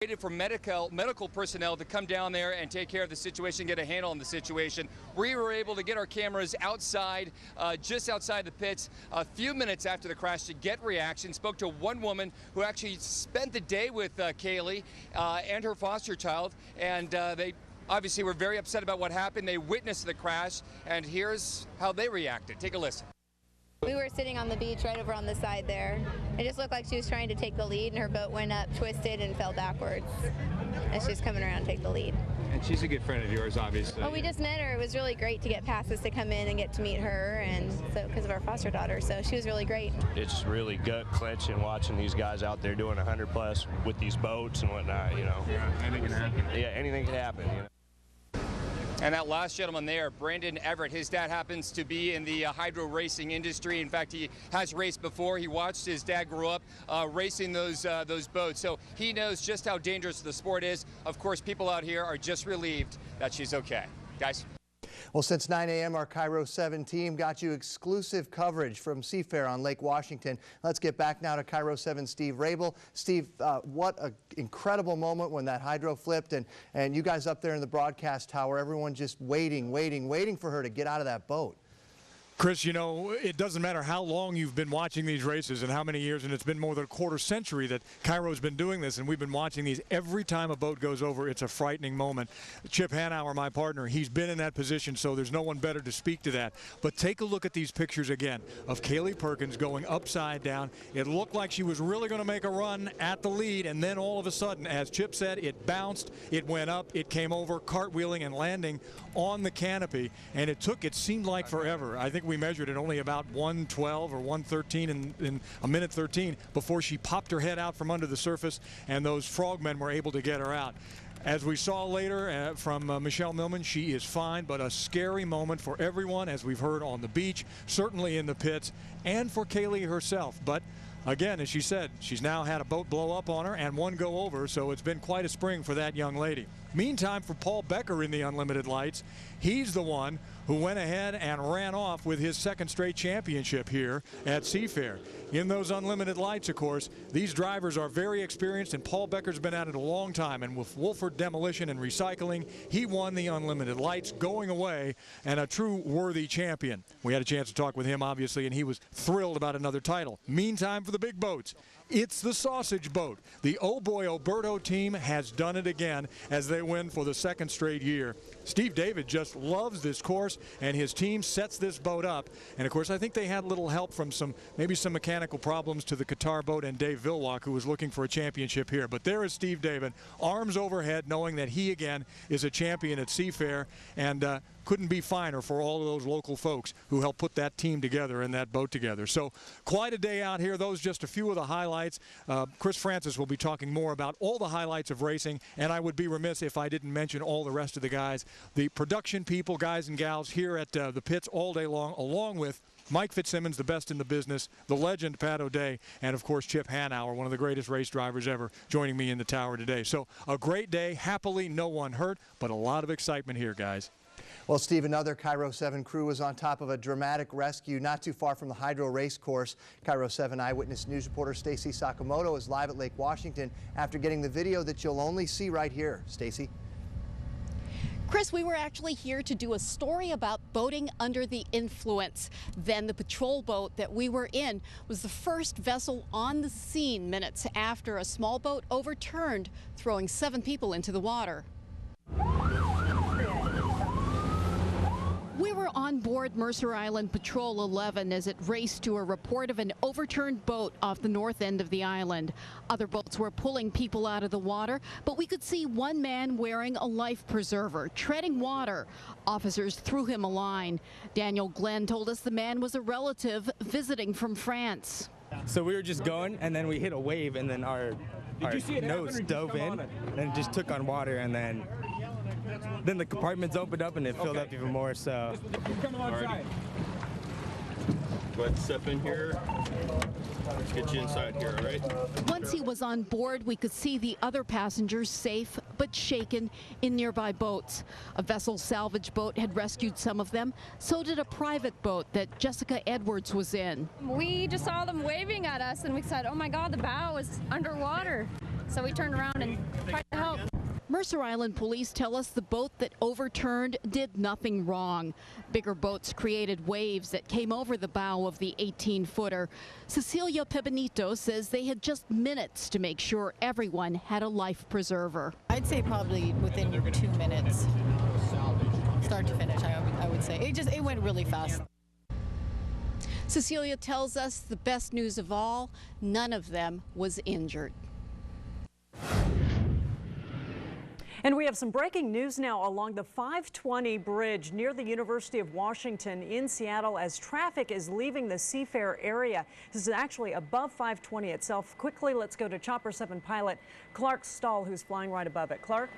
Waited for medical personnel to come down there and take care of the situation, get a handle on the situation. We were able to get our cameras outside, just outside the pits, a few minutes after the crash to get reaction. Spoke to one woman who actually spent the day with Kaylee and her foster child, and they obviously were very upset about what happened. They witnessed the crash, and here's how they reacted. Take a listen. We were sitting on the beach right over on the side there. It just looked like she was trying to take the lead, and her boat went up, twisted, and fell backwards. And she was coming around to take the lead. And she's a good friend of yours, obviously. Well, we just met her. It was really great to get passes to come in and get to meet her, and so because of our foster daughter, so she was really great. It's really gut-clenching watching these guys out there doing 100+ with these boats and whatnot, you know. Yeah, anything can happen. Yeah, anything can happen, you know. And that last gentleman there, Brandon Everett, his dad happens to be in the hydro racing industry. In fact, he has raced before. He watched his dad grow up racing those boats. So he knows just how dangerous the sport is. Of course, people out here are just relieved that she's okay. Guys. Well, since 9 a.m., our Cairo 7 team got you exclusive coverage from Seafair on Lake Washington. Let's get back now to Cairo 7 Steve Rabel. Steve, what an incredible moment when that hydro flipped, and you guys up there in the broadcast tower, everyone just waiting for her to get out of that boat. Chris, you know, it doesn't matter how long you've been watching these races and how many years, and it's been more than a quarter century that Cairo's been doing this, and we've been watching these. Every time a boat goes over, it's a frightening moment. Chip Hanauer, my partner, he's been in that position, so there's no one better to speak to that. But take a look at these pictures again of Kaylee Perkins going upside down. It looked like she was really going to make a run at the lead, and then all of a sudden, as Chip said, it bounced, it went up, it came over, cartwheeling and landing on the canopy, and it seemed like forever. I think we measured it only about 1:12 or 1:13 in a minute 13 before she popped her head out from under the surface, and those frogmen were able to get her out. As we saw later from Michelle Millman, she is fine, but a scary moment for everyone, as we've heard on the beach, certainly in the pits, and for Kaylee herself. But again, as she said, she's now had a boat blow up on her and one go over, so it's been quite a spring for that young lady. Meantime, for Paul Becker in the Unlimited Lights, he's the one who went ahead and ran off with his second straight championship here at Seafair. In those Unlimited Lights, of course, these drivers are very experienced, and Paul Becker's been at it a long time, and with Wolford Demolition and Recycling, he won the Unlimited Lights going away, and a true worthy champion. We had a chance to talk with him, obviously, and he was thrilled about another title. Meantime, for the big boats, it's the sausage boat. The Oh Boy Oberto team has done it again as they win for the second straight year. Steve David just loves this course, and his team sets this boat up. And of course, I think they had a little help from maybe some mechanical problems to the Qatar boat and Dave Vilwalk, who was looking for a championship here. But there is Steve David, arms overhead, knowing that he again is a champion at Seafair, and couldn't be finer for all of those local folks who helped put that team together and that boat together. So quite a day out here. Those just a few of the highlights. Chris Francis will be talking more about all the highlights of racing, and I would be remiss if I didn't mention all the rest of the guys, the production people, guys and gals here at the pits all day long, along with Mike Fitzsimmons, the best in the business, the legend Pat O'Day, and of course Chip Hanauer, one of the greatest race drivers ever, joining me in the tower today. So a great day. Happily, no one hurt, but a lot of excitement here, guys. Well, Steve, another Cairo 7 crew was on top of a dramatic rescue not too far from the hydro race course. Cairo 7 Eyewitness News reporter Stacy Sakamoto is live at Lake Washington after getting the video that you'll only see right here. Stacy? Chris, we were actually here to do a story about boating under the influence. Then the patrol boat that we were in was the first vessel on the scene minutes after a small boat overturned, throwing 7 people into the water. We were on board Mercer Island Patrol 11 as it raced to a report of an overturned boat off the north end of the island. Other boats were pulling people out of the water, but we could see one man wearing a life preserver, treading water. Officers threw him a line. Daniel Glenn told us the man was a relative visiting from France. So we were just going, and then we hit a wave, and then our nose dove in, and it just took on water, and then the compartments opened up and it filled up even more, so. Go ahead and step in here. Let's get you inside here, all right? Once he was on board, we could see the other passengers safe but shaken in nearby boats. A vessel salvage boat had rescued some of them. So did a private boat that Jessica Edwards was in. We just saw them waving at us and we said, oh my God, the bow is underwater. so we turned around and tried to help. Mercer Island police tell us the boat that overturned did nothing wrong. Bigger boats created waves that came over the bow of the 18-footer. Cecilia Pebenito says they had just minutes to make sure everyone had a life preserver. I'd say probably within 2 minutes, start to finish, I would say. It went really fast. Cecilia tells us the best news of all, none of them was injured. And we have some breaking news now along the 520 bridge near the University of Washington in Seattle as traffic is leaving the Seafair area. This is actually above 520 itself. Quickly, let's go to Chopper 7 pilot Clark Stahl, who's flying right above it. Clark?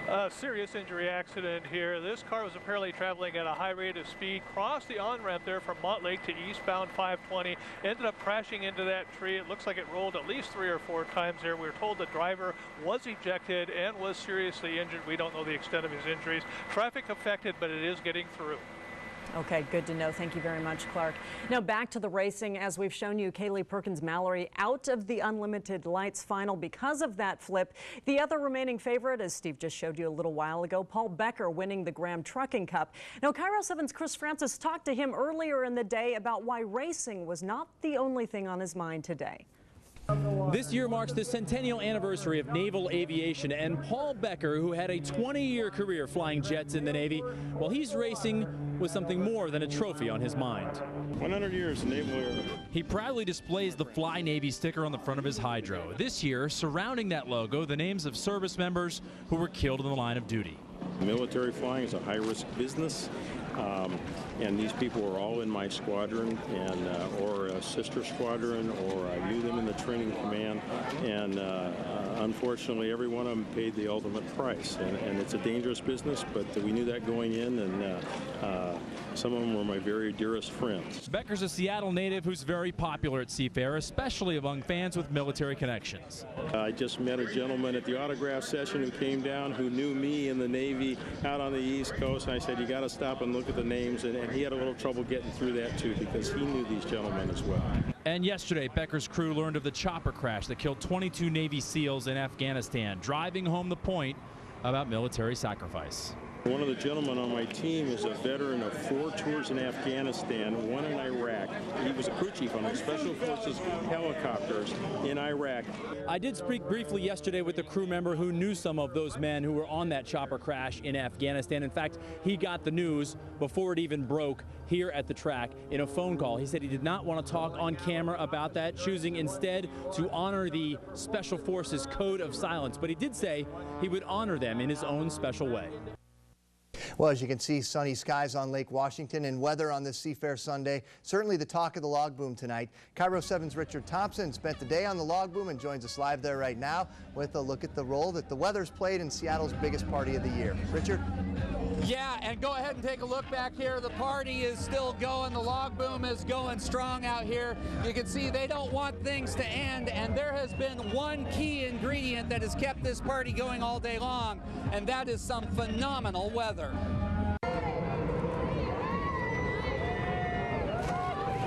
A serious injury accident here. This car was apparently traveling at a high rate of speed, crossed the on-ramp there from Montlake to eastbound 520, ended up crashing into that tree. It looks like it rolled at least 3 or 4 times there. We were told the driver was ejected and was seriously injured. We don't know the extent of his injuries. Traffic affected, but it is getting through. Okay, good to know. Thank you very much, Clark. Now back to the racing. As we've shown you, Kaylee Perkins-Mallory out of the Unlimited Lights final because of that flip. The other remaining favorite, as Steve just showed you a little while ago, Paul Becker winning the Graham Trucking Cup. Now, Cairo 7's Chris Francis talked to him earlier in the day about why racing was not the only thing on his mind today. This year marks the centennial anniversary of naval aviation, and Paul Becker, who had a 20-year career flying jets in the Navy, well, he's racing with something more than a trophy on his mind. 100 years naval era. He proudly displays the Fly Navy sticker on the front of his Hydro. This year, surrounding that logo, the names of service members who were killed in the line of duty. Military flying is a high-risk business, and these people were all in my squadron, and or a sister squadron, or I knew them in the training command, and unfortunately every one of them paid the ultimate price, and it's a dangerous business, but we knew that going in, and some of them were my very dearest friends. Becker's a Seattle native who's very popular at Seafair, especially among fans with military connections. I just met a gentleman at the autograph session who came down who knew me in the Navy out on the East Coast, and I said, you got to stop and look at the names, and he had a little trouble getting through that too because he knew these gentlemen as well. And yesterday, Becker's crew learned of the chopper crash that killed 22 Navy SEALs in Afghanistan, driving home the point about military sacrifice. One of the gentlemen on my team is a veteran of 4 tours in Afghanistan, 1 in Iraq. He was a crew chief on the Special Forces helicopters in Iraq. I did speak briefly yesterday with a crew member who knew some of those men who were on that chopper crash in Afghanistan. In fact, he got the news before it even broke here at the track in a phone call. He said he did not want to talk on camera about that, choosing instead to honor the Special Forces code of silence. But he did say he would honor them in his own special way. Well, as you can see, sunny skies on Lake Washington and weather on this Seafair Sunday. Certainly the talk of the log boom tonight. Cairo 7's Richard Thompson spent the day on the log boom and joins us live there right now with a look at the role that the weather's played in Seattle's biggest party of the year. Richard? Yeah, and go ahead and take a look back here. The party is still going. The log boom is going strong out here. You can see they don't want things to end, and there has been one key ingredient that has kept this party going all day long, and that is some phenomenal weather.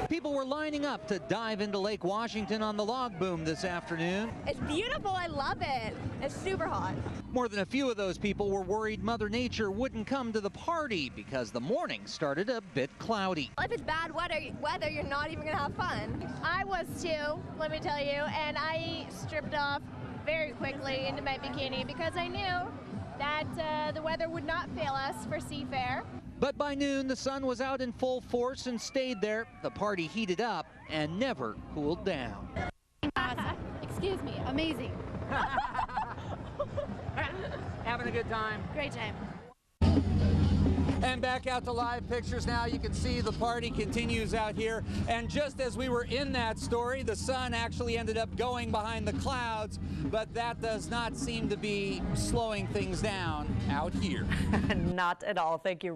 People were lining up to dive into Lake Washington on the log boom this afternoon. It's beautiful. I love it. It's super hot. More than a few of those people were worried Mother Nature wouldn't come to the party because the morning started a bit cloudy. If it's bad weather, you're not even going to have fun. I was too, let me tell you, and I stripped off very quickly into my bikini because I knew that the weather would not fail us for Seafair. But by noon, the sun was out in full force and stayed there. The party heated up and never cooled down. Awesome. Excuse me, amazing. Having a good time? Great time. And back out to live pictures now. You can see the party continues out here. And just as we were in that story, the sun actually ended up going behind the clouds, but that does not seem to be slowing things down out here. Not at all. Thank you.